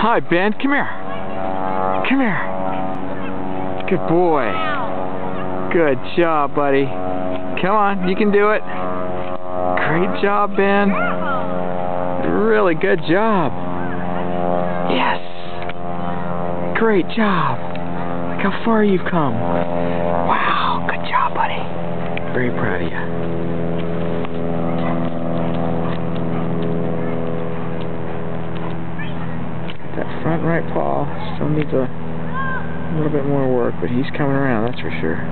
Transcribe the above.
Hi, Ben. Come here. Come here. Good boy. Good job, buddy. Come on, you can do it. Great job, Ben. Really good job. Yes. Great job. Look how far you've come. Wow, good job, buddy. Very proud of you. That front right paw still needs a little bit more work, but he's coming around, that's for sure.